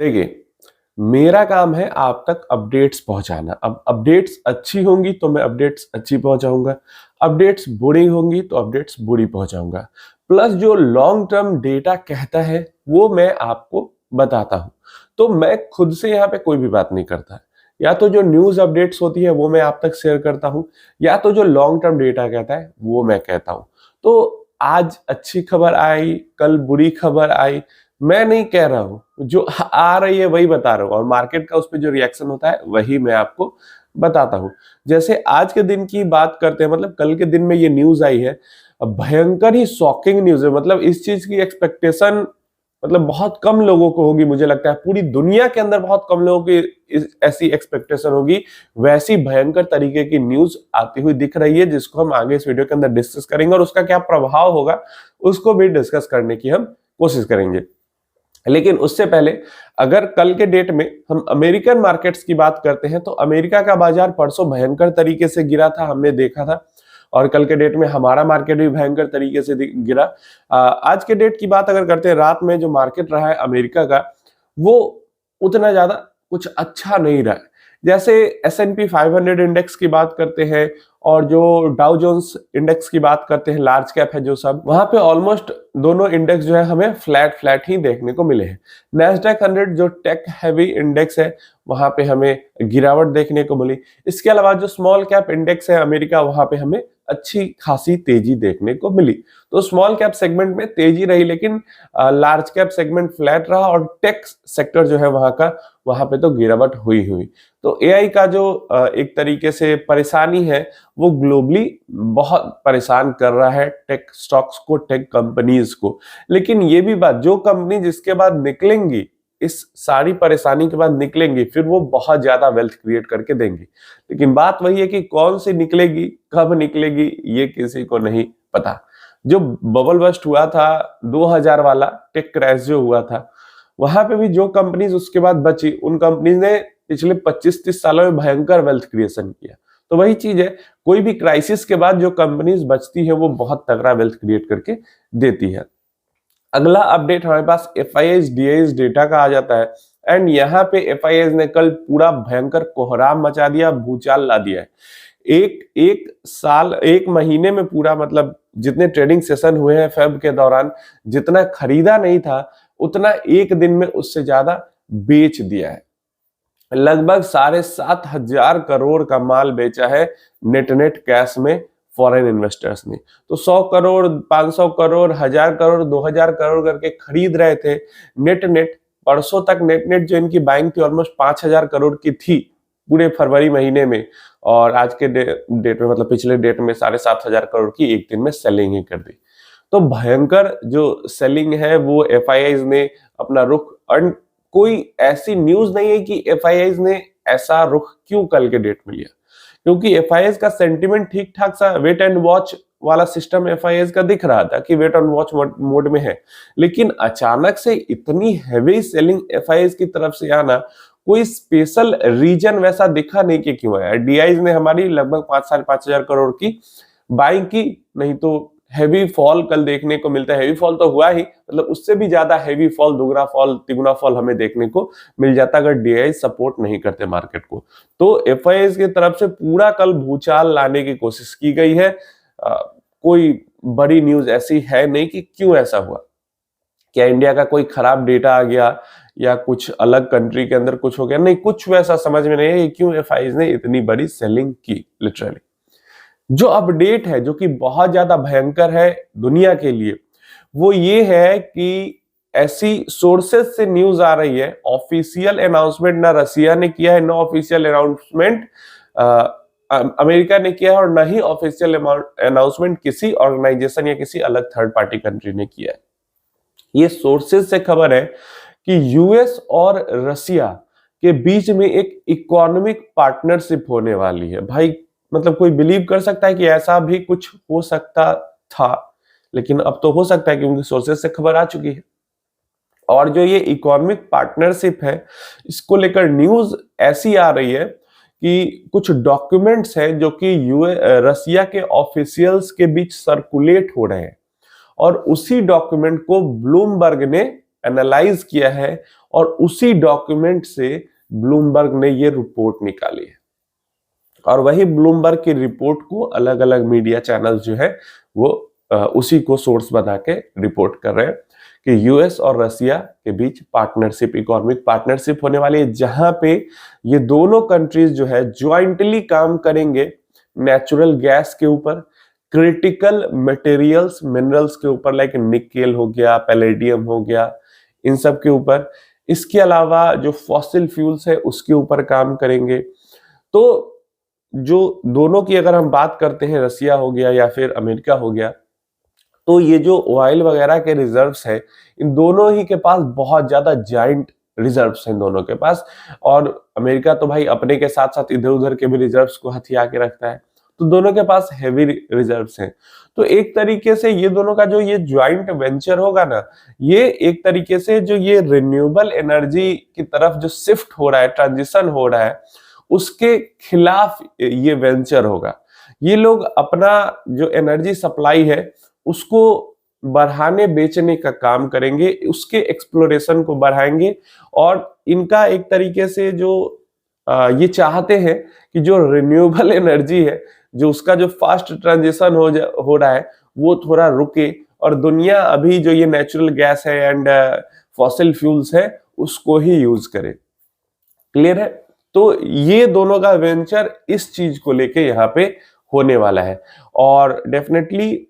देखिए, मेरा काम है आप तक अपडेट्स पहुंचाना। अब अपडेट्स अच्छी होंगी तो मैं अपडेट्स अच्छी पहुंचाऊंगा, अपडेट्स बुरी होंगी तो अपडेट्स बुरी पहुंचाऊंगा। प्लस जो लॉन्ग टर्म डेटा कहता है वो मैं आपको बताता हूं। तो मैं खुद से यहाँ पे कोई भी बात नहीं करता। या तो जो न्यूज अपडेट्स होती है वो मैं आप तक शेयर करता हूं, या तो जो लॉन्ग टर्म डेटा कहता है वो मैं कहता हूं। तो आज अच्छी खबर आई, कल बुरी खबर आई, मैं नहीं कह रहा हूं, जो आ रही है वही बता रहा हूं, और मार्केट का उस पर जो रिएक्शन होता है वही मैं आपको बताता हूं। जैसे आज के दिन की बात करते हैं, मतलब कल के दिन में ये न्यूज आई है, भयंकर ही शॉकिंग न्यूज है। मतलब इस चीज की एक्सपेक्टेशन मतलब बहुत कम लोगों को होगी, मुझे लगता है पूरी दुनिया के अंदर बहुत कम लोगों की ऐसी एक्सपेक्टेशन होगी। वैसी भयंकर तरीके की न्यूज आती हुई दिख रही है, जिसको हम आगे इस वीडियो के अंदर डिस्कस करेंगे, और उसका क्या प्रभाव होगा उसको भी डिस्कस करने की हम कोशिश करेंगे। लेकिन उससे पहले अगर कल के डेट में हम अमेरिकन मार्केट्स की बात करते हैं, तो अमेरिका का बाजार परसों भयंकर तरीके से गिरा था, हमने देखा था। और कल के डेट में हमारा मार्केट भी भयंकर तरीके से गिरा। आज के डेट की बात अगर करते हैं, रात में जो मार्केट रहा है अमेरिका का, वो उतना ज्यादा कुछ अच्छा नहीं रहा है। जैसे S&P 500 इंडेक्स की बात करते हैं, और जो डाउ जोन्स इंडेक्स की बात करते हैं, लार्ज कैप है जो सब, वहां पे ऑलमोस्ट दोनों इंडेक्स जो है हमें फ्लैट फ्लैट ही देखने को मिले हैं। Nasdaq 100 जो टेक हैवी इंडेक्स है, वहां पे हमें गिरावट देखने को मिली। इसके अलावा जो स्मॉल कैप इंडेक्स है अमेरिका, वहां पे हमें अच्छी खासी तेजी देखने को मिली। तो स्मॉल कैप सेगमेंट में तेजी रही, लेकिन लार्ज कैप सेगमेंट फ्लैट रहा, और टेक सेक्टर जो है वहां का, वहां पे तो गिरावट हुई हुई। तो एआई का जो एक तरीके से परेशानी है, वो ग्लोबली बहुत परेशान कर रहा है टेक स्टॉक्स को, टेक कंपनीज को। लेकिन ये भी बात, जो कंपनी जिसके बाद निकलेंगी, इस सारी परेशानी के बाद निकलेंगी, फिर वो बहुत ज्यादा वेल्थ क्रिएट करके देंगी। लेकिन बात वही है कि कौन सी निकलेगी, कब निकलेगी, ये किसी को नहीं पता। जो बबल बस्ट हुआ था 2000 वाला टेक क्रैश जो हुआ था, वहां पे भी जो कंपनीज उसके बाद बची, उन कंपनीज ने पिछले 25-30 सालों में भयंकर वेल्थ क्रिएशन किया। तो वही चीज है, कोई भी क्राइसिस के बाद जो कंपनीज बचती है वो बहुत तगड़ा वेल्थ क्रिएट करके देती है। अगला अपडेट हमारे पास FIIs DIIs डेटा का आ जाता है। एंड यहाँ पे FIIs ने कल पूरा भयंकर कोहराम मचा दिया, भूचाल ला दिया है। एक महीने में पूरा, मतलब जितने ट्रेडिंग सेशन हुए हैं फेब के दौरान, जितना खरीदा नहीं था उतना एक दिन में उससे ज्यादा बेच दिया है। लगभग 7,500 करोड़ का माल बेचा है नेट कैश में फॉरेन इन्वेस्टर्स ने। तो 100 करोड़, 500 करोड़, 1000 करोड़, 2000 करोड़ करके खरीद रहे थे। नेट परसों तक नेट जो इनकी बाइंग थी ऑलमोस्ट 5000 करोड़ की थी पूरे फरवरी महीने में, और आज के डेट में, मतलब पिछले डेट में 7,500 करोड़ की एक दिन में सेलिंग ही कर दी। तो भयंकर जो सेलिंग है वो FIIs ने अपना रुख, कोई ऐसी न्यूज नहीं है कि FIIs ने ऐसा रुख क्यों कल के डेट में लिया, क्योंकि FIIs का सेंटिमेंट ठीक ठाक सा वेट एंड वॉच वाला सिस्टम FIIs का दिख रहा था कि वेट एंड वॉच मोड में है। लेकिन अचानक से इतनी हैवी सेलिंग FIIs की तरफ से आना, कोई स्पेशल रीजन वैसा दिखा नहीं कि क्यों आया। DIIs ने हमारी लगभग 5-5,500 करोड़ की बाइंग की, नहीं तो हैवी फॉल कल देखने को मिलता है। हैवी फॉल तो हुआ ही, मतलब उससे भी ज्यादा हैवी फॉल, दुगना फॉल, तिगुना फॉल हमें देखने को मिल जाता अगर DII सपोर्ट नहीं करते मार्केट को। तो FIIs की तरफ से पूरा कल भूचाल लाने की कोशिश की गई है। कोई बड़ी न्यूज ऐसी है नहीं कि क्यों ऐसा हुआ। क्या इंडिया का कोई खराब डेटा आ गया, या कुछ अलग कंट्री के अंदर कुछ हो गया, नहीं, कुछ वैसा समझ में नहीं है क्यों FIIs ने इतनी बड़ी सेलिंग की। लिटरली जो अपडेट है, जो कि बहुत ज्यादा भयंकर है दुनिया के लिए, वो ये है कि ऐसी सोर्सेस से न्यूज आ रही है, ऑफिशियल अनाउंसमेंट ना रसिया ने किया है, ना ऑफिशियल अनाउंसमेंट अमेरिका ने किया है, और ना ही ऑफिशियल अनाउंसमेंट किसी ऑर्गेनाइजेशन या किसी अलग थर्ड पार्टी कंट्री ने किया है। ये सोर्सेस से खबर है कि US और रसिया के बीच में एक इकोनॉमिक पार्टनरशिप होने वाली है। भाई, मतलब कोई बिलीव कर सकता है कि ऐसा भी कुछ हो सकता था, लेकिन अब तो हो सकता है क्योंकि सोर्सेस से खबर आ चुकी है। और जो ये इकोनॉमिक पार्टनरशिप है, इसको लेकर न्यूज ऐसी आ रही है कि कुछ डॉक्यूमेंट्स हैं जो कि रसिया के ऑफिशियल्स के बीच सर्कुलेट हो रहे हैं, और उसी डॉक्यूमेंट को ब्लूमबर्ग ने एनालाइज किया है और उसी डॉक्यूमेंट से ब्लूमबर्ग ने ये रिपोर्ट निकाली है। और वही ब्लूमबर्ग की रिपोर्ट को अलग अलग मीडिया चैनल जो है वो उसी को सोर्स बना के रिपोर्ट कर रहे हैं कि यूएस और रसिया के बीच पार्टनरशिप, इकोनॉमिक पार्टनरशिप होने वाली है, जहां पे ये दोनों कंट्रीज जो है ज्वाइंटली काम करेंगे नेचुरल गैस के ऊपर, क्रिटिकल मटेरियल्स मिनरल्स के ऊपर, लाइक निकेल हो गया, पैलेडियम हो गया, इन सब के ऊपर। इसके अलावा जो फॉसिल फ्यूल्स है उसके ऊपर काम करेंगे। तो जो दोनों की अगर हम बात करते हैं, रसिया हो गया या फिर अमेरिका हो गया, तो ये जो ऑयल वगैरह के रिजर्व्स है, इन दोनों ही के पास बहुत ज्यादा जाइंट रिजर्व्स हैं दोनों के पास। और अमेरिका तो भाई अपने के साथ साथ इधर उधर के भी रिजर्व्स को हथिया के रखता है, तो दोनों के पास हैवी रिजर्व्स हैं। तो एक तरीके से ये दोनों का जो ये ज्वाइंट वेंचर होगा ना, ये एक तरीके से जो ये रिन्यूएबल एनर्जी की तरफ जो शिफ्ट हो रहा है, ट्रांजिशन हो रहा है, उसके खिलाफ ये वेंचर होगा। ये लोग अपना जो एनर्जी सप्लाई है उसको बढ़ाने बेचने का काम करेंगे, उसके एक्सप्लोरेशन को बढ़ाएंगे। और इनका एक तरीके से जो ये चाहते हैं कि जो रिन्यूएबल एनर्जी है, जो उसका जो फास्ट ट्रांजिशन हो रहा है वो थोड़ा रुके, और दुनिया अभी जो ये नेचुरल गैस है एंड फॉसिल फ्यूल्स है उसको ही यूज करे। क्लियर है? तो ये दोनों का वेंचर इस चीज को लेके यहाँ पे होने वाला है। और डेफिनेटली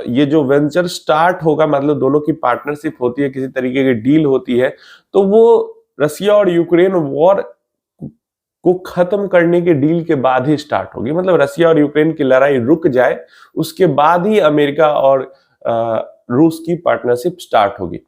ये जो वेंचर स्टार्ट होगा, मतलब दोनों की पार्टनरशिप होती है, किसी तरीके की डील होती है, तो वो रसिया और यूक्रेन वॉर को खत्म करने के डील के बाद ही स्टार्ट होगी। मतलब रसिया और यूक्रेन की लड़ाई रुक जाए उसके बाद ही अमेरिका और रूस की पार्टनरशिप स्टार्ट होगी।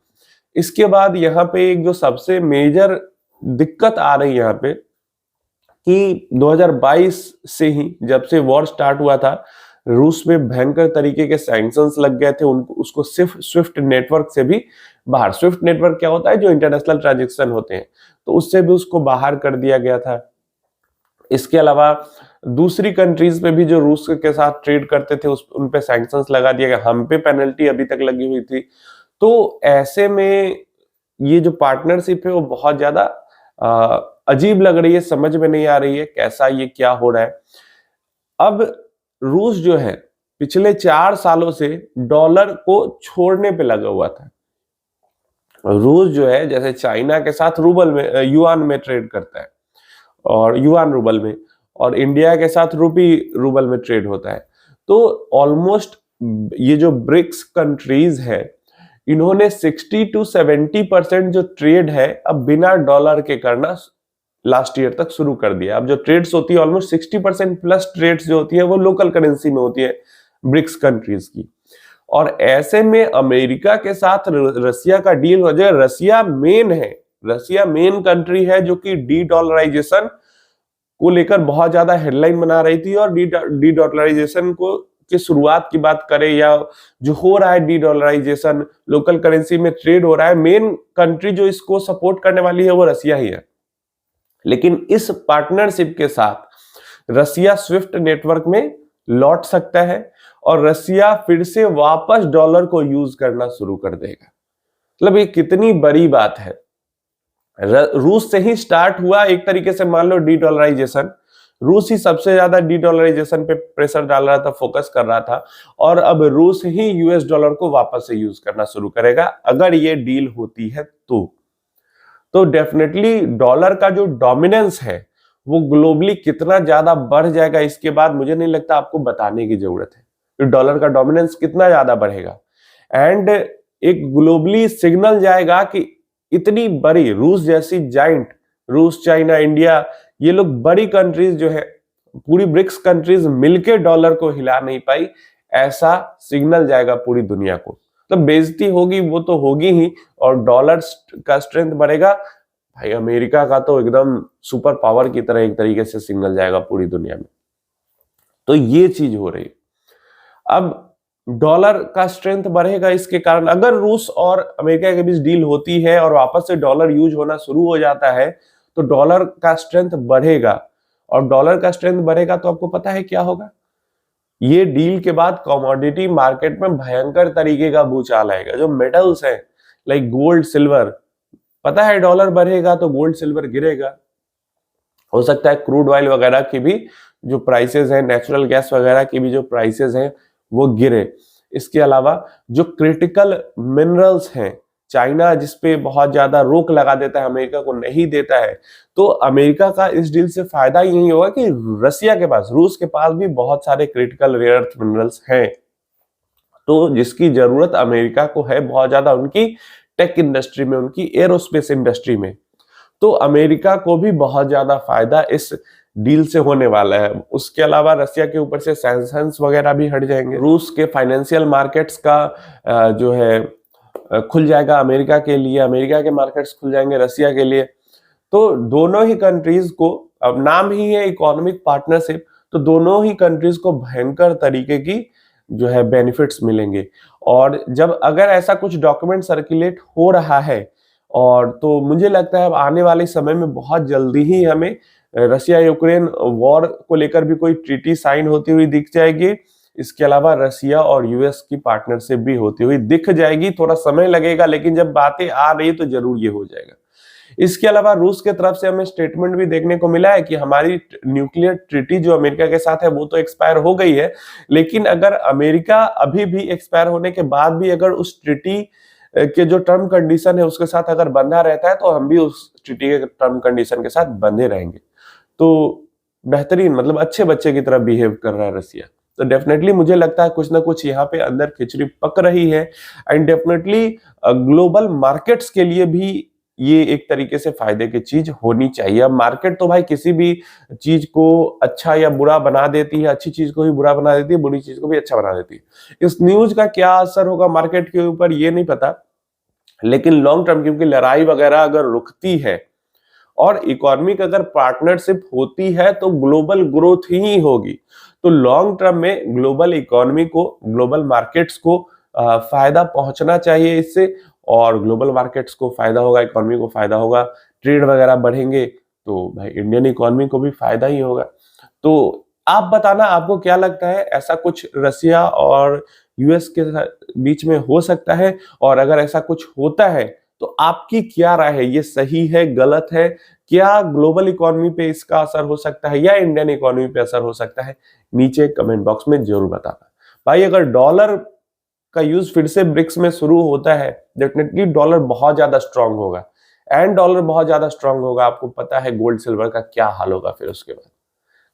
इसके बाद यहाँ पे एक जो सबसे मेजर दिक्कत आ रही है यहाँ पे कि 2022 से ही, जब से वॉर स्टार्ट हुआ था, रूस में भयंकर तरीके के सैंक्शंस लग गए थे उनको, उसको सिर्फ स्विफ्ट नेटवर्क से भी बाहर। स्विफ्ट नेटवर्क क्या होता है? जो इंटरनेशनल ट्रांजैक्शन होते हैं, तो उससे भी उसको बाहर कर दिया गया था। इसके अलावा दूसरी कंट्रीज पे भी जो रूस के साथ ट्रेड करते थे उन पे सैंक्शंस लगा दिया गया, हम पे पेनल्टी अभी तक लगी हुई थी। तो ऐसे में ये जो पार्टनरशिप है वो बहुत ज्यादा अजीब लग रही है, समझ में नहीं आ रही है कैसा ये क्या हो रहा है। अब रूस जो है पिछले 4 सालों से डॉलर को छोड़ने पे लगा हुआ था। रूस जो है जैसे चाइना के साथ रूबल में, युआन में ट्रेड करता है, और युआन रूबल में, और इंडिया के साथ रूपी रूबल में ट्रेड होता है। तो ऑलमोस्ट ये जो ब्रिक्स कंट्रीज है, इन्होंने 60 to 70% जो ट्रेड है अब बिना डॉलर के करना लास्ट ईयर तक शुरू कर दिया। अब जो ट्रेड्स होती है ऑलमोस्ट 60% प्लस ट्रेड्स जो होती है वो लोकल करेंसी में होती है ब्रिक्स कंट्रीज की। और ऐसे में अमेरिका के साथ रसिया का डील हो जाए। रसिया मेन है, रसिया मेन कंट्री है जो कि डी डॉलराइजेशन को लेकर बहुत ज्यादा हेडलाइन बना रही थी। और डी डॉलराइजेशन को की शुरुआत की बात करें या जो हो रहा है डी डॉलराइजेशन, लोकल करेंसी में ट्रेड हो रहा है, मेन कंट्री जो इसको सपोर्ट करने वाली है वो रसिया ही है। लेकिन इस पार्टनरशिप के साथ रसिया स्विफ्ट नेटवर्क में लौट सकता है और रसिया फिर से वापस डॉलर को यूज करना शुरू कर देगा। मतलब ये कितनी बड़ी बात है। रूस से ही स्टार्ट हुआ एक तरीके से, मान लो डी डॉलराइजेशन। रूस ही सबसे ज्यादा डी डॉलराइजेशन पे प्रेशर डाल रहा था, फोकस कर रहा था, और अब रूस ही यूएस डॉलर को वापस से यूज करना शुरू करेगा अगर ये डील होती है तो डेफिनेटली डॉलर का जो डोमिनेंस है वो ग्लोबली कितना ज्यादा बढ़ जाएगा, इसके बाद मुझे नहीं लगता आपको बताने की जरूरत है कि डॉलर का डोमिनेंस कितना ज्यादा बढ़ेगा। एंड एक ग्लोबली सिग्नल जाएगा कि इतनी बड़ी रूस जैसी जाइंट, रूस, चाइना, इंडिया, ये लोग बड़ी कंट्रीज जो है, पूरी ब्रिक्स कंट्रीज मिलके डॉलर को हिला नहीं पाई, ऐसा सिग्नल जाएगा पूरी दुनिया को। तो बेइज्जती होगी वो तो होगी ही, और डॉलर का स्ट्रेंथ बढ़ेगा। भाई अमेरिका का तो एकदम सुपर पावर की तरह एक तरीके से सिग्नल जाएगा पूरी दुनिया में। तो ये चीज हो रही है। अब डॉलर का स्ट्रेंथ बढ़ेगा इसके कारण। अगर रूस और अमेरिका के बीच डील होती है और वापस से डॉलर यूज होना शुरू हो जाता है तो डॉलर का स्ट्रेंथ बढ़ेगा, और डॉलर का स्ट्रेंथ बढ़ेगा तो आपको पता है क्या होगा? ये डील के बाद कमोडिटी मार्केट में भयंकर तरीके का भूचाल आएगा। जो मेटल्स हैं, लाइक गोल्ड सिल्वर, पता है डॉलर बढ़ेगा तो गोल्ड सिल्वर गिरेगा। हो सकता है क्रूड ऑयल वगैरह की भी जो प्राइसेस हैं, नेचुरल गैस वगैरह की भी जो प्राइसेस हैं वो गिरे। इसके अलावा जो क्रिटिकल मिनरल्स हैं, चाइना जिसपे बहुत ज्यादा रोक लगा देता है, अमेरिका को नहीं देता है, तो अमेरिका का इस डील से फायदा ही यही होगा कि रसिया के पास, रूस के पास भी बहुत सारे क्रिटिकल रेयर अर्थ मिनरल्स हैं, तो जिसकी जरूरत अमेरिका को है बहुत ज्यादा उनकी टेक इंडस्ट्री में, उनकी एरोस्पेस इंडस्ट्री में। तो अमेरिका को भी बहुत ज्यादा फायदा इस डील से होने वाला है। उसके अलावा रसिया के ऊपर से सैंक्शंस वगैरह भी हट जाएंगे। रूस के फाइनेंशियल मार्केट्स का जो है खुल जाएगा अमेरिका के लिए, अमेरिका के मार्केट्स खुल जाएंगे रसिया के लिए। तो दोनों ही कंट्रीज को, अब नाम ही है इकोनॉमिक पार्टनरशिप, तो दोनों ही कंट्रीज को भयंकर तरीके की जो है बेनिफिट्स मिलेंगे। और जब अगर ऐसा कुछ डॉक्यूमेंट सर्कुलेट हो रहा है, और तो मुझे लगता है अब आने वाले समय में बहुत जल्दी ही हमें रसिया यूक्रेन वॉर को लेकर भी कोई ट्रीटी साइन होती हुई दिख जाएगी। इसके अलावा रसिया और यूएस की पार्टनरशिप भी होती हुई दिख जाएगी। थोड़ा समय लगेगा, लेकिन जब बातें आ रही तो जरूर ये हो जाएगा। इसके अलावा रूस के तरफ से हमें स्टेटमेंट भी देखने को मिला है कि हमारी न्यूक्लियर ट्रीटी जो अमेरिका के साथ है वो तो एक्सपायर हो गई है, लेकिन अगर अमेरिका अभी भी एक्सपायर होने के बाद भी अगर उस ट्रीटी के जो टर्म कंडीशन है उसके साथ अगर बंधा रहता है, तो हम भी उस ट्रीटी के टर्म कंडीशन के साथ बंधे रहेंगे। तो बेहतरीन, मतलब अच्छे बच्चे की तरह बिहेव कर रहा है रसिया। तो डेफिनेटली मुझे लगता है कुछ ना कुछ यहाँ पे अंदर खिचड़ी पक रही है। एंड डेफिनेटली ग्लोबल मार्केट्स के लिए भी ये एक तरीके से फायदे की चीज होनी चाहिए। अब मार्केट तो भाई किसी भी चीज को अच्छा या बुरा बना देती है, अच्छी चीज को भी बुरा बना देती है, बुरी चीज को भी अच्छा बना देती है। इस न्यूज का क्या असर होगा मार्केट के ऊपर ये नहीं पता, लेकिन लॉन्ग टर्म, क्योंकि लड़ाई वगैरह अगर रुकती है और इकोनॉमिक अगर पार्टनरशिप होती है तो ग्लोबल ग्रोथ ही होगी। तो लॉन्ग टर्म में ग्लोबल इकोनॉमी को, ग्लोबल मार्केट्स को फायदा पहुंचना चाहिए इससे, और ग्लोबल मार्केट्स को फायदा होगा, इकोनॉमी को फायदा होगा, ट्रेड वगैरह बढ़ेंगे तो भाई इंडियन इकोनॉमी को भी फायदा ही होगा। तो आप बताना आपको क्या लगता है, ऐसा कुछ रसिया और यूएस के बीच में हो सकता है? और अगर ऐसा कुछ होता है तो आपकी क्या राय है, ये सही है, गलत है? क्या ग्लोबल इकोनॉमी पे इसका असर हो सकता है या इंडियन इकोनॉमी पे असर हो सकता है? नीचे कमेंट बॉक्स में जरूर बताना। भाई अगर डॉलर का यूज फिर से ब्रिक्स में शुरू होता है, डेफिनेटली डॉलर बहुत ज्यादा स्ट्रांग होगा, एंड डॉलर बहुत ज्यादा स्ट्रांग होगा, आपको पता है गोल्ड सिल्वर का क्या हाल होगा फिर उसके बाद।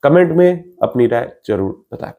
कमेंट में अपनी राय जरूर बताएं।